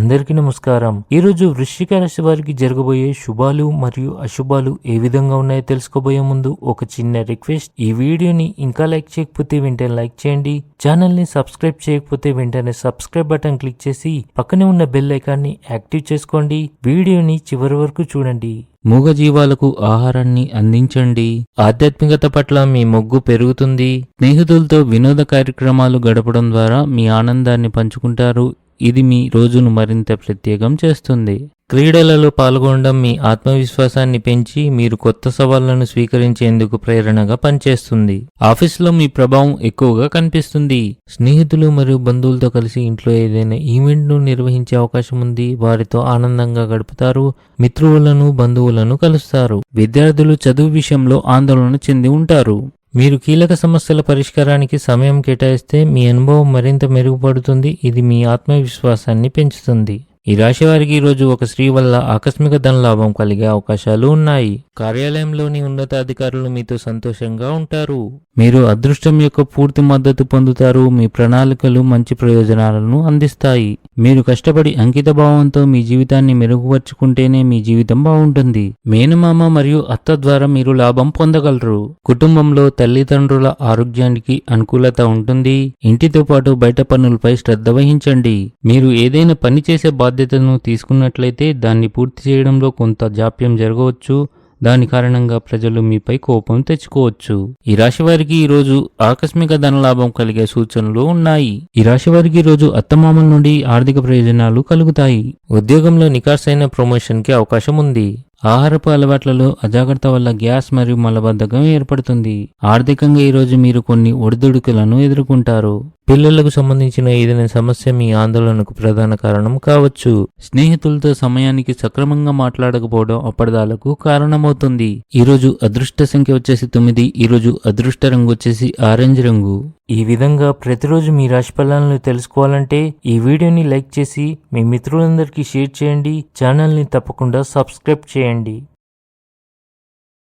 అందరికీ నమస్కారం. ఈరోజు వృశ్చిక రాశి వారికి జరగబోయే శుభాలు మరియు అశుభాలు ఏ విధంగా ఉన్నాయో తెలుసుకోబోయే ముందు ఒక చిన్న రిక్వెస్ట్. ఈ వీడియోని ఇంకా లైక్ చేయకపోతే వెంటనే లైక్ చేయండి. ఛానల్ ని సబ్స్క్రైబ్ చేయకపోతే వెంటనే సబ్స్క్రైబ్ బటన్ క్లిక్ చేసి పక్కనే ఉన్న బెల్ ఐకాన్ని యాక్టివ్ చేసుకోండి. వీడియోని చివరి వరకు చూడండి. మూగజీవాలకు ఆహారాన్ని అందించండి. ఆధ్యాత్మికత పట్ల మీ మొగ్గు పెరుగుతుంది. స్నేహితులతో వినోద కార్యక్రమాలు గడపడం ద్వారా మీ ఆనందాన్ని పంచుకుంటారు. ఇది మీ రోజును మరింత ప్రత్యేకం చేస్తుంది. క్రీడలలో పాల్గొనడం మీ ఆత్మవిశ్వాసాన్ని పెంచి మీరు కొత్త సవాళ్లను స్వీకరించేందుకు ప్రేరణగా పనిచేస్తుంది. ఆఫీసులో మీ ప్రభావం ఎక్కువగా కనిపిస్తుంది. స్నేహితులు మరియు బంధువులతో కలిసి ఇంట్లో ఏదైనా ఈవెంట్ను నిర్వహించే అవకాశం ఉంది. వారితో ఆనందంగా గడుపుతారు. మిత్రులను బంధువులను కలుస్తారు. విద్యార్థులు చదువు విషయంలో ఆందోళన చెంది ఉంటారు. మీరు కీలక సమస్యల పరిష్కారానికి సమయం కేటాయిస్తే మీ అనుభవం మరింత మెరుగుపడుతుంది. ఇది మీ ఆత్మవిశ్వాసాన్ని పెంచుతుంది. ఈ రాశి వారికి ఈరోజు ఒక స్త్రీ వల్ల ఆకస్మిక ధనలాభం కలిగే అవకాశాలు ఉన్నాయి. కార్యాలయంలోని ఉన్నతాధికారులు మీతో సంతోషంగా ఉంటారు. మీరు అదృష్టం యొక్క పూర్తి మద్దతు పొందుతారు. మీ ప్రణాళికలు మంచి ప్రయోజనాలను అందిస్తాయి. మీరు కష్టపడి అంకిత భావంతో మీ జీవితాన్ని మెరుగుపరుచుకుంటేనే మీ జీవితం బాగుంటుంది. మేనమామ మరియు అత్త ద్వారా మీరు లాభం పొందగలరు. కుటుంబంలో తల్లిదండ్రుల ఆరోగ్యానికి అనుకూలత ఉంటుంది. ఇంటితో పాటు బయట పనులపై శ్రద్ధ వహించండి. మీరు ఏదైనా పని చేసే బాధ్యతను తీసుకున్నట్లయితే దాన్ని పూర్తి చేయడంలో కొంత జాప్యం జరగవచ్చు. దాని కారణంగా ప్రజలు మీపై కోపం తెచ్చుకోవచ్చు. ఈ రాశి వారికి ఈరోజు ఆకస్మిక ధనలాభం కలిగే సూచనలు ఉన్నాయి. ఈ రాశి వారికి ఈరోజు అత్తమామల నుండి ఆర్థిక ప్రయోజనాలు కలుగుతాయి. ఉద్యోగంలో నికార్సైన ప్రమోషన్ కి అవకాశం ఉంది. ఆహారపు అలవాట్లలో అజాగ్రత్త వల్ల గ్యాస్ మరియు మలబద్ధకం ఏర్పడుతుంది. ఆర్థికంగా ఈరోజు మీరు కొన్ని ఒడిదుడుకులను ఎదుర్కొంటారు. పిల్లలకు సంబంధించిన ఏదైనా సమస్య మీ ఆందోళనకు ప్రధాన కారణం కావచ్చు. స్నేహితులతో సమయానికి సక్రమంగా మాట్లాడకపోవడం అపరాధాలకు కారణమవుతుంది. ఈరోజు అదృష్ట సంఖ్య వచ్చేసి 9. ఈరోజు అదృష్ట రంగు వచ్చేసి ఆరెంజ్ రంగు. ఈ విధంగా ప్రతిరోజు మీ రాశి ఫలాలను తెలుసుకోవాలంటే ఈ వీడియోని లైక్ చేసి మీ మిత్రులందరికీ షేర్ చేయండి. ఛానల్ని తప్పకుండా సబ్స్క్రైబ్ చేయండి.